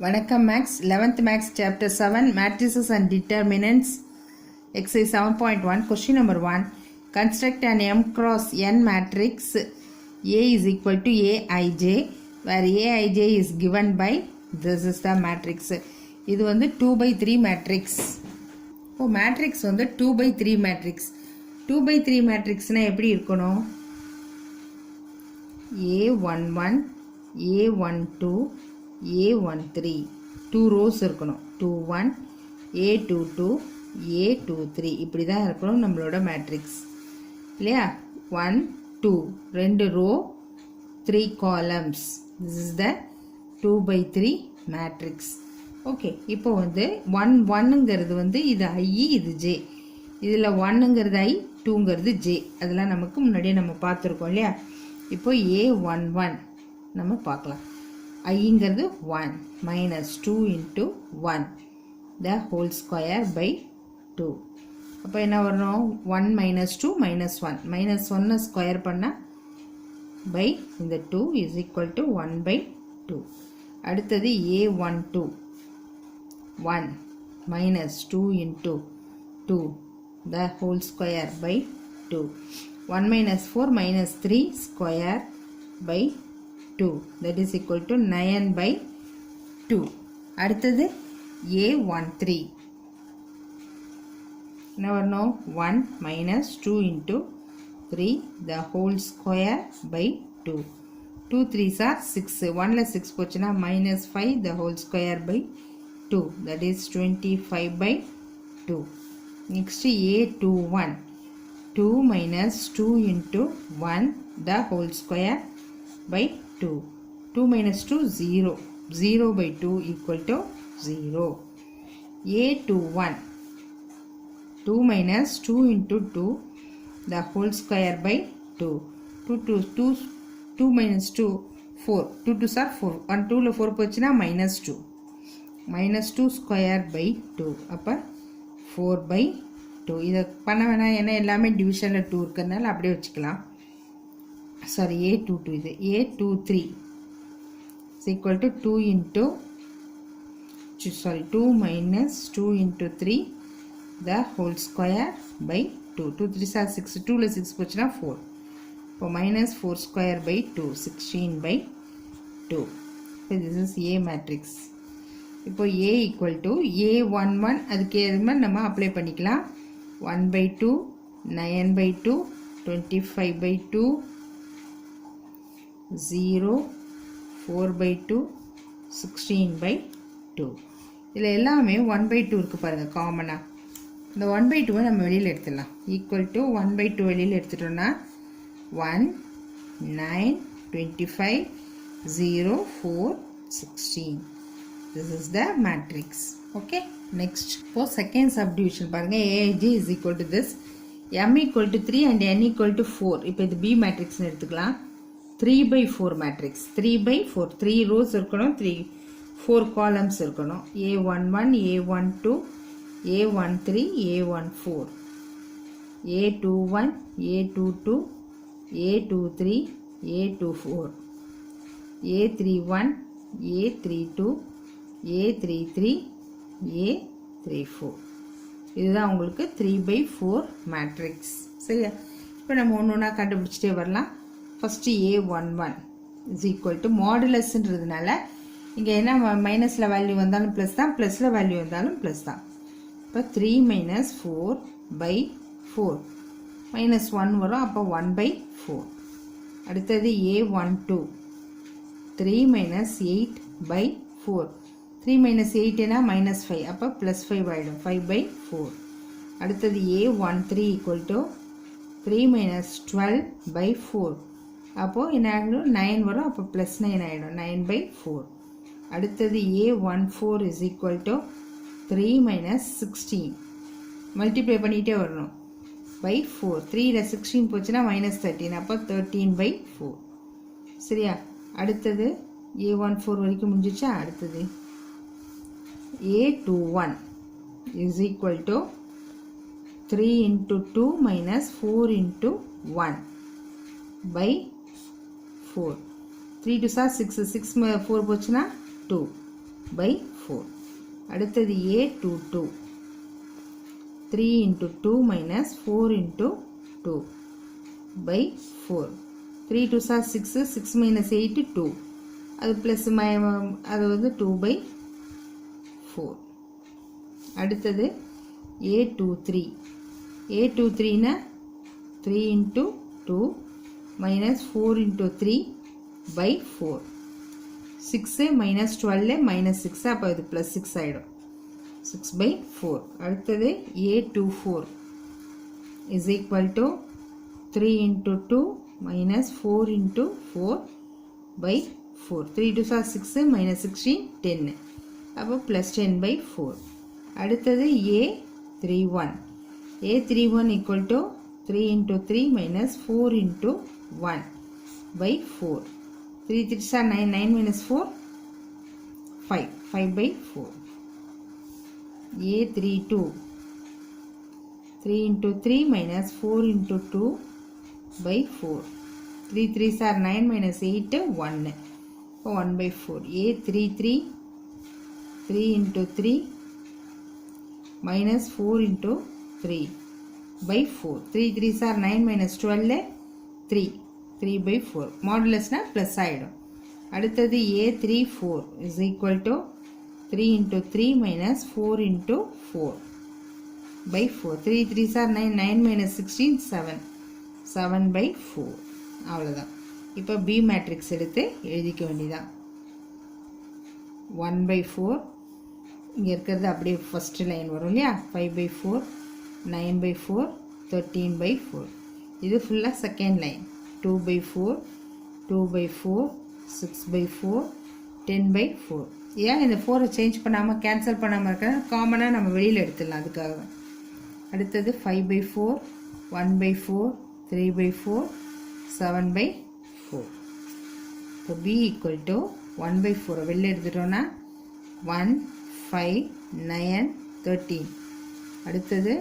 வணக்கம் maths 11th maths chapter 7 matrices and determinants exercise 7.1 question number 1 construct an m cross n matrix A is equal to Aij where Aij is given by this is the matrix. இது வந்து 2 by 3 matrix. இப்போ matrix வந்து 2 by 3 matrix. 2 by 3 matrixனா எப்படி இருக்கணும்? A11 A12 A13 2 rows இருக்கணும். 21 A22 A23 இப்படி தான் இருக்கணும் நம்மளோட மேட்ரிக்ஸ் இல்லையா? 1 2 2 row 3 columns. This is the 2 by 3 matrix. Okay, இப்போ வந்து 1 1ங்கிறது வந்து இது I இது J. இதில் 1ங்கிறது I 2ங்கிறது J. அதெல்லாம் நமக்கு முன்னாடியே நம்ம பார்த்துருக்கோம் இல்லையா? இப்போ A11 நம்ம பார்க்கலாம். ஐங்கிறது 1 minus 2 into 1 the whole square by 2. அப்போ என்ன வரணும்? 1 minus 2 minus 1 minus 1 ஸ்கொயர் பண்ணால் by இந்த 2 is equal to 1 by 2. அடுத்தது A12 1 minus 2 into 2 the whole square by 2. 1 minus 4 minus 3 square by 2 that is equal to 9 by 2. அடுத்தது A13 என்ன வரணும்? 1 minus 2 into 3 the whole square by 2. 2 3s are 6. 1ல 6 போச்சுன்னா minus 5 the whole square by 2 that is 25 by 2. Next A21 2 minus 2 into 1 the whole square by 2. 2 minus 2 0. 0 by 2 equal to 0. A21 2 minus 2 into 2 the whole square by 2. 2 minus 2 4. 2 2s are 4. 1 2 ல 4 போச்சுன்னா minus 2. minus 2 square by 2. அப்போ 4 by 2. இதை பண்ண வேணாம், ஏன்னா எல்லாமே டிவிஷனில் 2 இருக்கிறதுனால அப்படியே வச்சுக்கலாம். sorry A22 இது A23 is equal to 2 into 2 minus 2 into 3 the whole square by 2. 2 3s are 6. 2ல 6 போச்சுன்னா 4. இப்போ minus 4 square by 2 16 by 2. so this is A matrix. இப்போ A equal to A11 அதுக்கு ஏற்ற மாதிரி நம்ம அப்ளை பண்ணிக்கலாம். 1 by 2 9 by 2 25 by 2 0 4 by 2 16 by 2. இதில் எல்லாமே 1 by 2 இருக்குது பாருங்கள் காமனாக. இந்த 1 by 2 நம்ம வெளியில் எடுத்துடலாம். ஈக்குவல் டு 1 by 2 வெளியில் எடுத்துட்டோம்னா 1 9 25 0 4 16. This is the matrix. Okay, next for second subdivision பாருங்கள். Aij is equal to this m equal to 3 and n equal to 4. இப்போ இது B matrix எடுத்துக்கலாம். 3 by 4 matrix. 3 by 4 3 rows இருக்கணும், 4 columns இருக்கணும். A11 A12 A13 A14 A21 A22 A23 A24 A31 A32 A33 A34. இதுதான் உங்களுக்கு 3 by 4 matrix. சரியா? இப்போ நம்ம ஒன்று ஒன்றா கண்டுபிடிச்சிட்டே வரலாம். First A11 is equal to மாடுலஸ்ன்றதுனால இங்கே என்ன மைனஸில் வேல்யூ வந்தாலும் ப்ளஸ் தான், ப்ளஸில் வேல்யூ வந்தாலும் ப்ளஸ் தான். இப்போ 3 minus 4 by 4 minus 1 வரும், அப்போ 1 by 4. அடுத்தது A12 3 minus 8 by 4. 3 minus 8 என்ன minus 5, அப்போ ப்ளஸ் 5 ஆகிடும், 5 by 4. அடுத்தது A13 equal to 3 minus 12 by 4. அப்போது என்ன ஆகிடும்? 9 வரும், அப்போ ப்ளஸ் 9 ஆகிடும், 9 by 4. அடுத்தது A14 is equal to 3 minus 16. Multiply பண்ணிகிட்டே வரணும் by 4. 3ல 16 போச்சுன்னா minus 13, அப்போ 13 by 4. சரியா? அடுத்தது A14 வரைக்கும் முடிஞ்சிச்சா? அடுத்தது A21 is equal to 3 into 2 minus 4 into 1 by 4. 3 2s are 6. 6 4 போச்சுன்னா 2. by 4. அடுத்தது A22 3 into 2 minus 4 into 2 by 4. 3 2 are 6, 6 minus 8 2. அது plus அது வந்து 2 by 4. அடுத்தது A23 னா 3 into 2 minus 4 into 3 by 4. 6 minus 12 minus 6 அப்போ இது plus 6 ஆயிடும் 6 by 4. அடுத்தது A24 is equal to 3 into 2 minus 4 into 4 by 4. 3 2 are 6 minus 16 10. அப்போ plus 10 by 4. அடுத்தது A31 equal to 3 into 3 minus 4 into 1 by 4. 3 3 are 9, 9 minus 4 5 by 4. A32 3 into 3 minus 4 into 2 by 4. 3 3 are 9 minus 8 1 1 by 4. A33 3 into 3 minus 4 into 3 by 4. 3 3 are 9 minus 12 3 by 4. Modulus na plus ஆயிடும். அடுத்தது A34 is equal to 3 into 3 minus 4 into 4 by 4. 3 3 are 9, 9 minus 16 7 by 4. அவ்வளவுதான். இப்போ B matrix எடுத்து எழுதிக்க வேண்டியதான். 1 by 4 இங்கே இருக்கிறது அப்படியே ஃபர்ஸ்ட் லைன் வரும் இல்லையா 5 by 4 9 by 4 13 by 4. இது ஃபுல்லாக second line 2 by 4 2 by 4 6 by 4 10 by 4. ஏன் இந்த 4 சேஞ்ச் பண்ணாமல் கேன்சல் பண்ணாமல் இருக்கிற காமனாக நம்ம வெளியில் எடுத்துடலாம் அதுக்காக. அடுத்தது 5 by 4 1 by 4 3 by 4 7 by 4. இப்போ B equal to 1 by 4 வெளியில் எடுத்துட்டோன்னா 1 5 9 13. அடுத்தது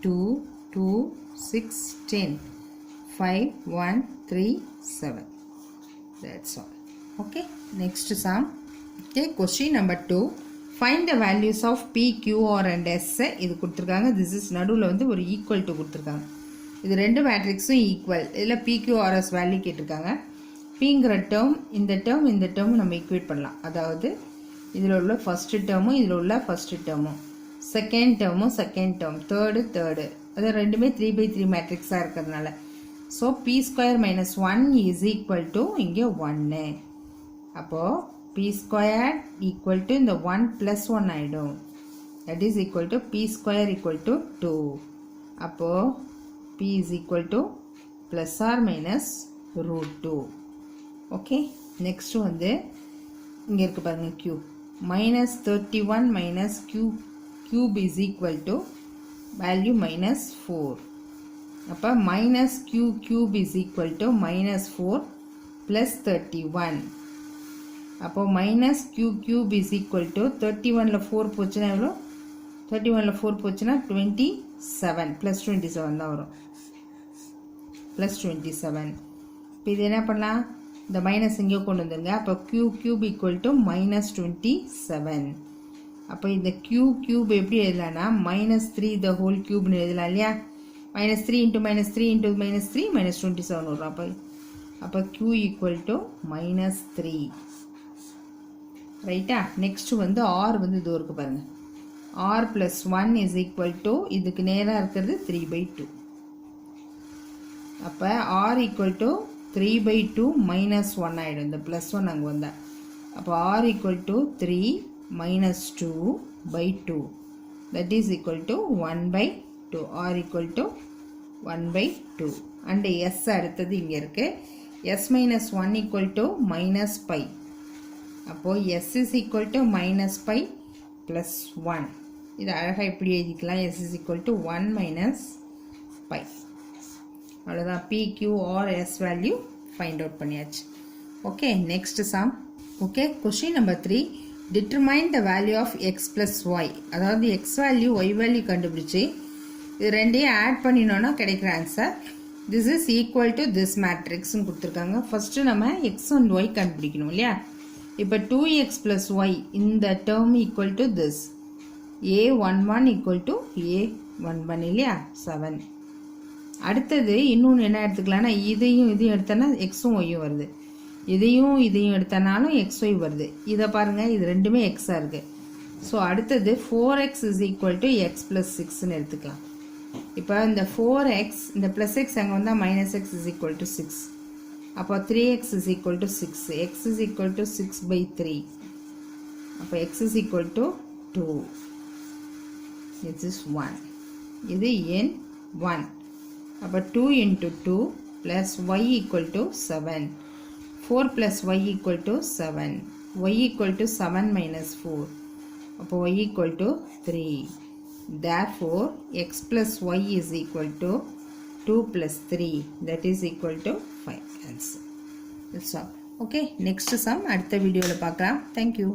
2 2 6 10 5 1 3 7. That's all. Okay, next sum. Okay, question number 2. Find the values of P, Q, R and S. இது கொடுத்துருக்காங்க. This is நடுவில் வந்து ஒரு equal to கொடுத்துருக்காங்க. இது ரெண்டு மேட்ரிக்ஸும் ஈக்குவல். இதில் P, Q, R, S value கேட்டிருக்காங்க. Pங்கிற டேர்ம் இந்த டேர்ம் நம்ம ஈக்குவேட் பண்ணலாம். அதாவது இதில் உள்ள ஃபர்ஸ்ட் டேர்மும் இதில் உள்ள ஃபர்ஸ்ட் டேர்மும் செகண்ட் டேர்மும் செகண்ட் டேர்ம் தேர்டு அது ரெண்டுமே 3/3 மேட்ரிக்ஸாக இருக்கிறதுனால so P square minus 1 is equal to இங்கே 1. அப்போது P ஸ்கொயர் ஈக்குவல் டு இந்த 1 + 1 ஆகிடும். That is equal to P square equal to 2. அப்போது P is equal to plus or minus √2. Okay, next வந்து இங்கே இருக்குது பாருங்கள் Q minus 31 minus cube is equal to value minus 4. அப்போ minus cube is equal to minus 4 plus 31. அப்போ minus cube is equal to 31ல் 4 போச்சுன்னா எவ்வளோ 31ல் 4 போச்சுன்னா 27 ப்ளஸ் 27 தான் வரும் ப்ளஸ் 27. இப்போ இது என்ன பண்ணலாம் இந்த மைனஸ் இங்கே கொண்டு வந்துருங்க. அப்போ கியூப் ஈக்குவல் டு மைனஸ் 27. அப்போ இந்த கியூப் எப்படி எழுதலாம்னா மைனஸ் 3 த ஹோல் கியூப்னு எழுதலாம் இல்லையா. Minus 3 into minus 3 into minus 3 minus 27 வரும். அப்போ Q ஈக்குவல் டு மைனஸ் 3. ரைட்டா. நெக்ஸ்ட் வந்து R வந்து இது இருக்கு பாருங்கள். R plus 1 is equal to இதுக்கு நேராக இருக்கிறது 3/2. அப்போ R ஈக்குவல் டு 3/2 மைனஸ் 1 ஆகிடும். இந்த ப்ளஸ் 1 அங்கே வந்தால் அப்போ R equal to 3 minus 2/2 that is equal to 1/2. R equal to 1/2. And S அடுத்தது இங்கே இருக்குது. S minus 1 equal to minus pi. அப்போது S is equal to minus pi plus 1. இது அழகாக எப்படி எழுதிக்கலாம். S is equal to 1 minus pi. அவ்வளோதான். P, Q, R, S value find out பண்ணியாச்சு. Okay, next sum. Okay, question number 3. Determine the value of X plus y. அதாவது x value y value கண்டுபிடிச்சி இது ரெண்டையும் ஆட் பண்ணினோன்னா கிடைக்கிற answer this is equal to this மேட்ரிக்ஸ்னு கொடுத்துருக்காங்க. First நம்ம எக்ஸ் அண்ட் ஒய் கண்டுபிடிக்கணும் இல்லையா. இப்போ 2x plus y இந்த term equal to this a11 equal to a11 இல்லையா 7. அடுத்தது இன்னொன்று என்ன எடுத்துக்கலாம்னா இதையும் எடுத்தனா எக்ஸும் ஒய்யும் வருது, இதையும் எடுத்தனாலும் xy வருது. இதை பாருங்கள், இது ரெண்டுமே எக்ஸாக இருக்குது. ஸோ அடுத்தது 4x is equal to x plus 6ன்னு எடுத்துக்கலாம். இப்போ இந்த 4x இந்த ப்ளஸ் எக்ஸ் அங்கே வந்தால் minus X is equal to 6. அப்போ 3x is equal to 6. x is equal to 6/3. அப்போ x is equal to 2. This is 1. இது n 1. அப்போ 2 into 2 plus y equal to 7. 4 plus y equal to 7. y equal to 7 minus 4. அப்போ y equal to 3. Therefore, x plus y is equal to 2 plus 3. That is equal to 5. Answer. That's all. Okay. Next sum அடுத்த வீடியோவில் பார்க்கலாம். Thank you.